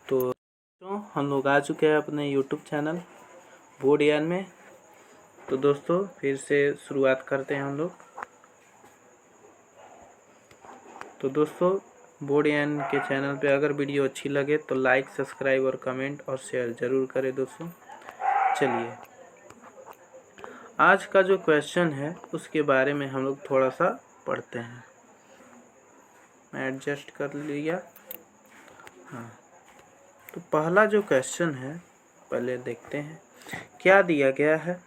तो हम लोग आ चुके हैं अपने YouTube चैनल बोर्ड ज्ञान में। तो दोस्तों फिर से शुरुआत करते हैं हम लोग। तो दोस्तों बोर्ड ज्ञान के चैनल पे अगर वीडियो अच्छी लगे तो लाइक, सब्सक्राइब और कमेंट और शेयर ज़रूर करें दोस्तों। चलिए आज का जो क्वेश्चन है उसके बारे में हम लोग थोड़ा सा पढ़ते हैं। मैं एडजस्ट कर लिया। हाँ, तो पहला जो क्वेश्चन है पहले देखते हैं क्या दिया गया है।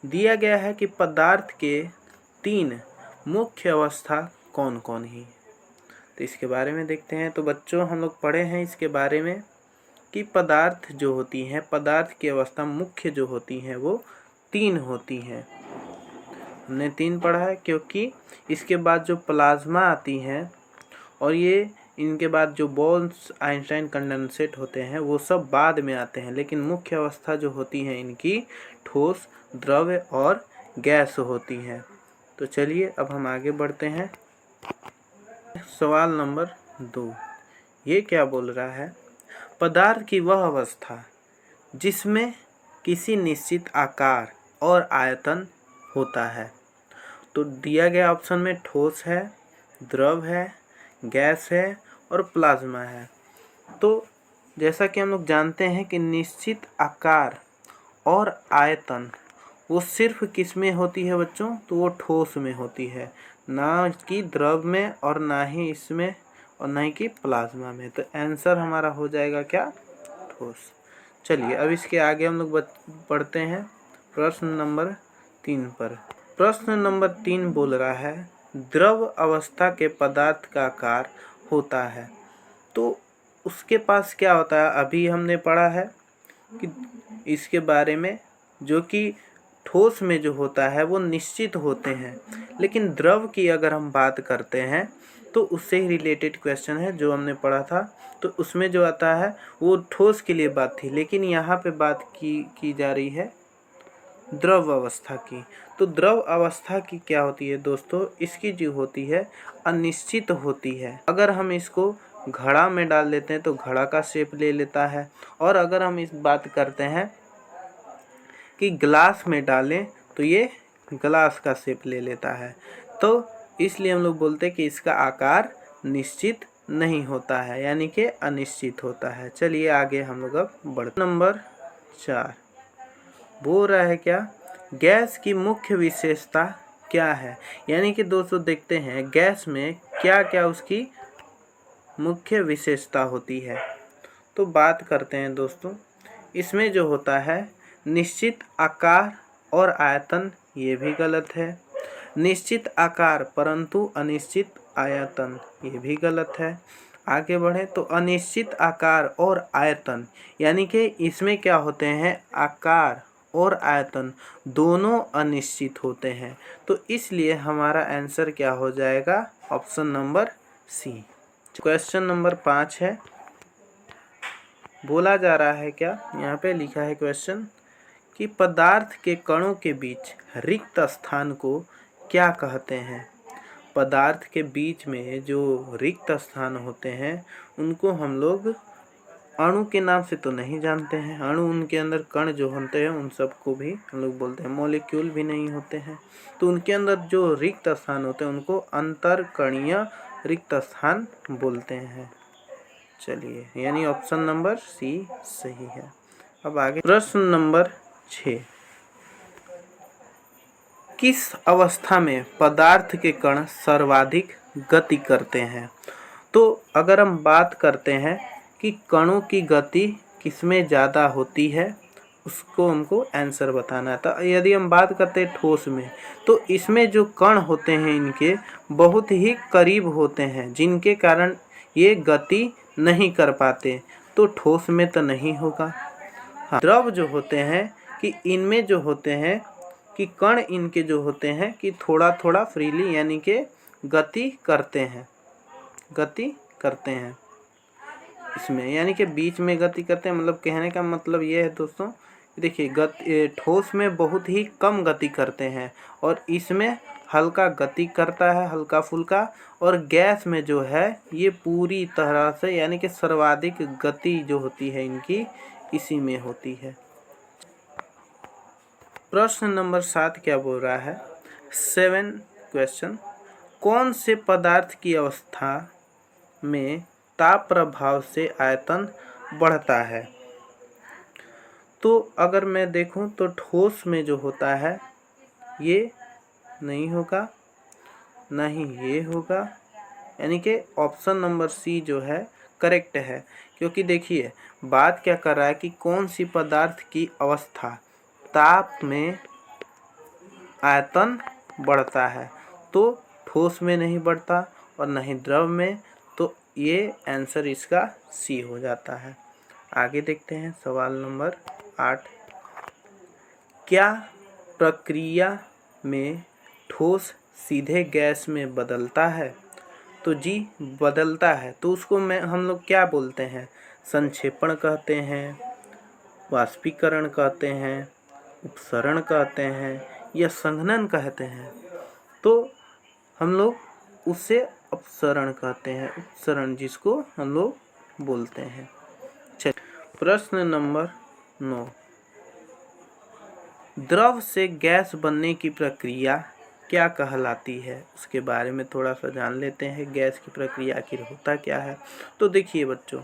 दिया गया है कि पदार्थ के 3 मुख्य अवस्था कौन कौन ही। तो इसके बारे में देखते हैं। तो बच्चों हम लोग पढ़े हैं इसके बारे में कि पदार्थ जो होती हैं, पदार्थ की अवस्था मुख्य जो होती हैं वो 3 होती हैं। हमने 3 पढ़ा है क्योंकि इसके बाद जो प्लाज्मा आती हैं और ये इनके बाद जो बोर्न्स, आइंस्टाइन, कंडेंसेट होते हैं वो सब बाद में आते हैं, लेकिन मुख्य अवस्था जो होती है इनकी ठोस, द्रव्य और गैस होती हैं। तो चलिए अब हम आगे बढ़ते हैं। सवाल नंबर 2 ये क्या बोल रहा है। पदार्थ की वह अवस्था जिसमें किसी निश्चित आकार और आयतन होता है। तो दिया गया ऑप्शन में ठोस है, द्रव है, गैस है और प्लाज्मा है। तो जैसा कि हम लोग जानते हैं कि निश्चित आकार और आयतन वो सिर्फ किस में होती है बच्चों, तो वो ठोस में होती है, ना कि द्रव में और ना ही इसमें और ना ही कि प्लाज्मा में। तो आंसर हमारा हो जाएगा क्या, ठोस। चलिए अब इसके आगे हम लोग पढ़ते हैं प्रश्न नंबर 3 पर। प्रश्न नंबर 3 बोल रहा है द्रव अवस्था के पदार्थ का आकार होता है। तो उसके पास क्या होता है, अभी हमने पढ़ा है कि इसके बारे में जो कि ठोस में जो होता है वो निश्चित होते हैं, लेकिन द्रव की अगर हम बात करते हैं तो उससे ही रिलेटेड क्वेश्चन है जो हमने पढ़ा था। तो उसमें जो आता है वो ठोस के लिए बात थी, लेकिन यहाँ पे बात की जा रही है द्रव अवस्था की। तो द्रव अवस्था की क्या होती है दोस्तों, इसकी जो होती है अनिश्चित होती है। अगर हम इसको घड़ा में डाल देते हैं तो घड़ा का शेप ले लेता है, और अगर हम इस बात करते हैं कि ग्लास में डालें तो ये ग्लास का शेप ले लेता है। तो इसलिए हम लोग बोलते हैं कि इसका आकार निश्चित नहीं होता है, यानी कि अनिश्चित होता है। चलिए आगे हम लोग अब बढ़ते। नंबर 4 बोल रहा है क्या, गैस की मुख्य विशेषता क्या है। यानी कि दोस्तों देखते हैं गैस में क्या क्या उसकी मुख्य विशेषता होती है। तो बात करते हैं दोस्तों, इसमें जो होता है निश्चित आकार और आयतन, ये भी गलत है। निश्चित आकार परंतु अनिश्चित आयतन, ये भी गलत है। आगे बढ़े तो अनिश्चित आकार और आयतन, यानी कि इसमें क्या होते हैं, आकार और आयतन दोनों अनिश्चित होते हैं। तो इसलिए हमारा आंसर क्या हो जाएगा, option number C. Question number 5 है। बोला जा रहा है क्या, यहाँ पे लिखा है क्वेश्चन कि पदार्थ के कणों के बीच रिक्त स्थान को क्या कहते हैं। पदार्थ के बीच में जो रिक्त स्थान होते हैं उनको हम लोग अणु के नाम से तो नहीं जानते हैं। अणु, उनके अंदर कण जो होते हैं उन सबको भी हम लोग बोलते हैं, मॉलिक्यूल भी नहीं होते हैं। तो उनके अंदर जो रिक्त स्थान होते हैं उनको अंतरकणीय रिक्त स्थान बोलते हैं। चलिए यानी ऑप्शन नंबर सी सही है। अब आगे प्रश्न नंबर 6, किस अवस्था में पदार्थ के कण सर्वाधिक गति करते हैं। तो अगर हम बात करते हैं कि कणों की गति किसमें ज़्यादा होती है, उसको हमको आंसर बताना था। यदि हम बात करते हैं ठोस में, तो इसमें जो कण होते हैं इनके बहुत ही करीब होते हैं, जिनके कारण ये गति नहीं कर पाते। तो ठोस में तो नहीं होगा। हाँ, द्रव जो होते हैं कि इनमें जो होते हैं कि कण इनके जो होते हैं कि थोड़ा थोड़ा फ्रीली, यानी कि गति करते हैं इसमें, यानी कि बीच में गति करते हैं। मतलब कहने का मतलब ये है दोस्तों, देखिए ठोस में बहुत ही कम गति करते हैं और इसमें हल्का गति करता है, हल्का फुल्का, और गैस में जो है ये पूरी तरह से यानी कि सर्वाधिक गति जो होती है इनकी इसी में होती है। प्रश्न नंबर 7 क्या बोल रहा है? 7 क्वेश्चन, कौन से पदार्थ की अवस्था में ताप प्रभाव से आयतन बढ़ता है? तो अगर मैं देखूं तो ठोस में जो होता है ये नहीं होगा, ना ही ये होगा, यानी कि ऑप्शन नंबर सी जो है करेक्ट है। क्योंकि देखिए बात क्या कर रहा है कि कौन सी पदार्थ की अवस्था ताप में आयतन बढ़ता है, तो ठोस में नहीं बढ़ता और न ही द्रव में, तो ये आंसर इसका सी हो जाता है। आगे देखते हैं सवाल नंबर 8, क्या प्रक्रिया में ठोस सीधे गैस में बदलता है? तो जी बदलता है, तो उसको हम लोग क्या बोलते हैं? संक्षेपण कहते हैं, वाष्पीकरण कहते हैं, उपसरण कहते हैं या संघनन कहते हैं? तो हम लोग उसे अपसरण कहते हैं, उपसरण जिसको हम लोग बोलते हैं। चलिए प्रश्न नंबर 9, द्रव से गैस बनने की प्रक्रिया क्या कहलाती है? उसके बारे में थोड़ा सा जान लेते हैं, गैस की प्रक्रिया आखिर होता क्या है। तो देखिए बच्चों,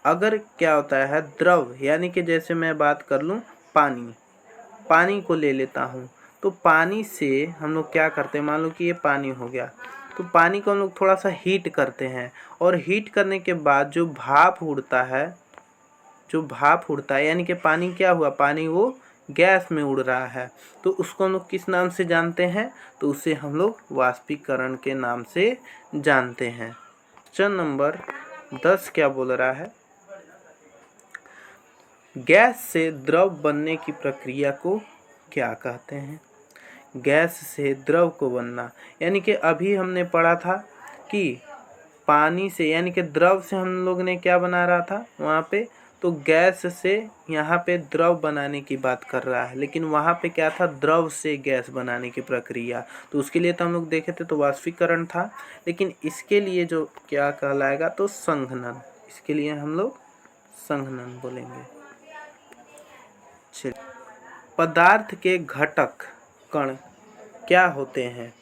अगर क्या होता है द्रव, यानी कि जैसे मैं बात कर लूँ पानी को ले लेता हूँ, तो पानी से हम लोग क्या करते हैं, मान लो कि ये पानी हो गया, तो पानी को हम लोग थोड़ा सा हीट करते हैं, और हीट करने के बाद जो भाप उड़ता है यानी कि पानी क्या हुआ, पानी वो गैस में उड़ रहा है, तो उसको हम लोग किस नाम से जानते हैं? तो उसे हम लोग वाष्पीकरण के नाम से जानते हैं। क्वेश्चन नंबर 10 क्या बोल रहा है? गैस से द्रव बनने की प्रक्रिया को क्या कहते हैं? गैस से द्रव को बनना, यानी कि अभी हमने पढ़ा था कि पानी से यानी कि द्रव से हम लोग ने क्या बना रहा था वहाँ पे, तो गैस से यहाँ पे द्रव बनाने की बात कर रहा है, लेकिन वहाँ पे क्या था, द्रव से गैस बनाने की प्रक्रिया, तो उसके लिए तो हम लोग देखे थे तो वाष्पीकरण था, लेकिन इसके लिए जो क्या कहलाएगा, तो संघनन, इसके लिए हम लोग संघनन बोलेंगे। चलिए, पदार्थ के घटक कण क्या होते हैं?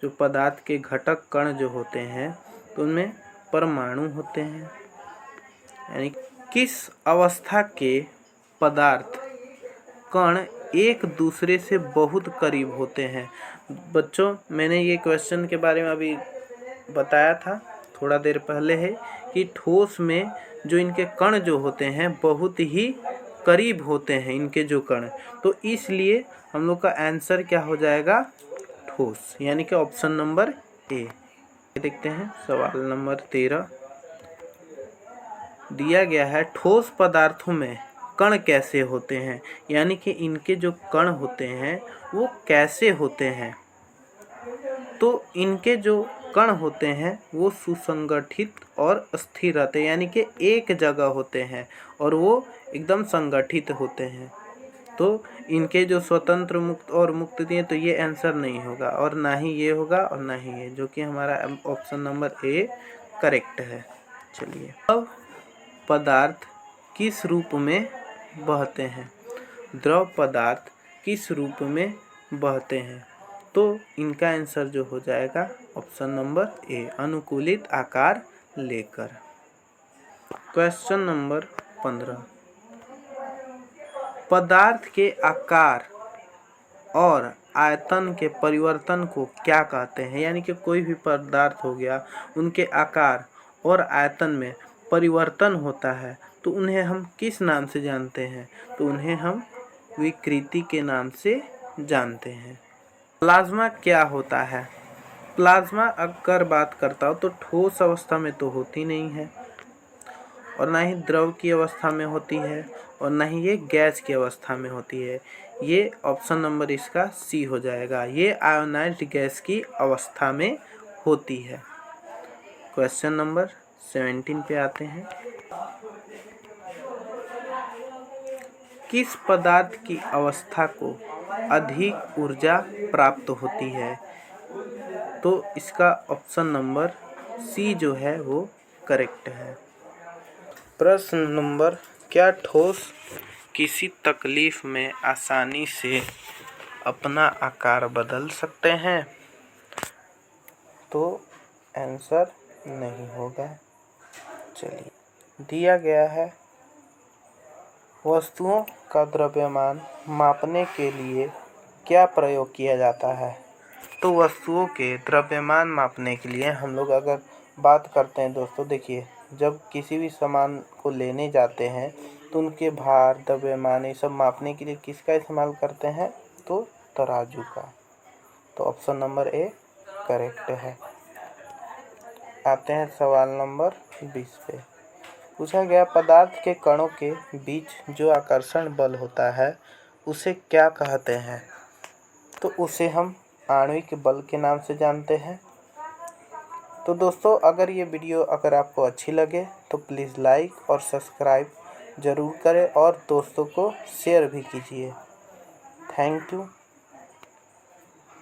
जो पदार्थ के घटक कण जो होते हैं तो उनमें परमाणु होते हैं, यानी किस अवस्था के पदार्थ कण एक दूसरे से बहुत करीब होते हैं? बच्चों मैंने ये क्वेश्चन के बारे में अभी बताया था थोड़ा देर पहले है कि ठोस में जो इनके कण जो होते हैं बहुत ही करीब होते हैं इनके जो कण, तो इसलिए हम लोग का आंसर क्या हो जाएगा, ठोस, यानी कि ऑप्शन नंबर ए। देखते हैं सवाल नंबर 13 दिया गया है, ठोस पदार्थों में कण कैसे होते हैं? यानी कि इनके जो कण होते हैं वो कैसे होते हैं? तो इनके जो कण होते हैं वो सुसंगठित और स्थिर रहते हैं, यानी कि एक जगह होते हैं और वो एकदम संगठित होते हैं। तो इनके जो स्वतंत्र मुक्त और मुक्त दिए, तो ये आंसर नहीं होगा और ना ही ये होगा और ना ही ये, जो कि हमारा ऑप्शन नंबर ए करेक्ट है। चलिए, अब पदार्थ किस रूप में बहते हैं? द्रव पदार्थ किस रूप में बहते हैं? तो इनका आंसर जो हो जाएगा ऑप्शन नंबर ए, अनुकूलित आकार लेकर। क्वेश्चन नंबर 15, पदार्थ के आकार और आयतन के परिवर्तन को क्या कहते हैं? यानी कि कोई भी पदार्थ हो गया, उनके आकार और आयतन में परिवर्तन होता है, तो उन्हें हम किस नाम से जानते हैं? तो उन्हें हम विकृति के नाम से जानते हैं। प्लाज्मा क्या होता है? प्लाज्मा अगर बात करता हूँ तो ठोस अवस्था में तो होती नहीं है, और ना ही द्रव की अवस्था में होती है, और ना ही ये गैस की अवस्था में होती है। ये ऑप्शन नंबर इसका सी हो जाएगा, ये आयोनाइज्ड गैस की अवस्था में होती है। क्वेश्चन नंबर 17 पे आते हैं, किस पदार्थ की अवस्था को अधिक ऊर्जा प्राप्त होती है? तो इसका ऑप्शन नंबर सी जो है वो करेक्ट है। प्रश्न नंबर, क्या ठोस किसी तकलीफ में आसानी से अपना आकार बदल सकते हैं? तो आंसर नहीं होगा। चलिए, दिया गया है वस्तुओं का द्रव्यमान मापने के लिए क्या प्रयोग किया जाता है? तो वस्तुओं के द्रव्यमान मापने के लिए हम लोग अगर बात करते हैं दोस्तों, देखिए, जब किसी भी सामान को लेने जाते हैं तो उनके भार, द्रव्यमान ये सब मापने के लिए किसका इस्तेमाल करते हैं? तो तराजू का। तो ऑप्शन नंबर ए करेक्ट है। आते हैं सवाल नंबर 20 पे। पूछा गया, पदार्थ के कणों के बीच जो आकर्षण बल होता है उसे क्या कहते हैं? तो उसे हम आणविक बल के नाम से जानते हैं। तो दोस्तों, अगर ये वीडियो आपको अच्छी लगे तो प्लीज़ लाइक और सब्सक्राइब ज़रूर करें और दोस्तों को शेयर भी कीजिए। Thank you.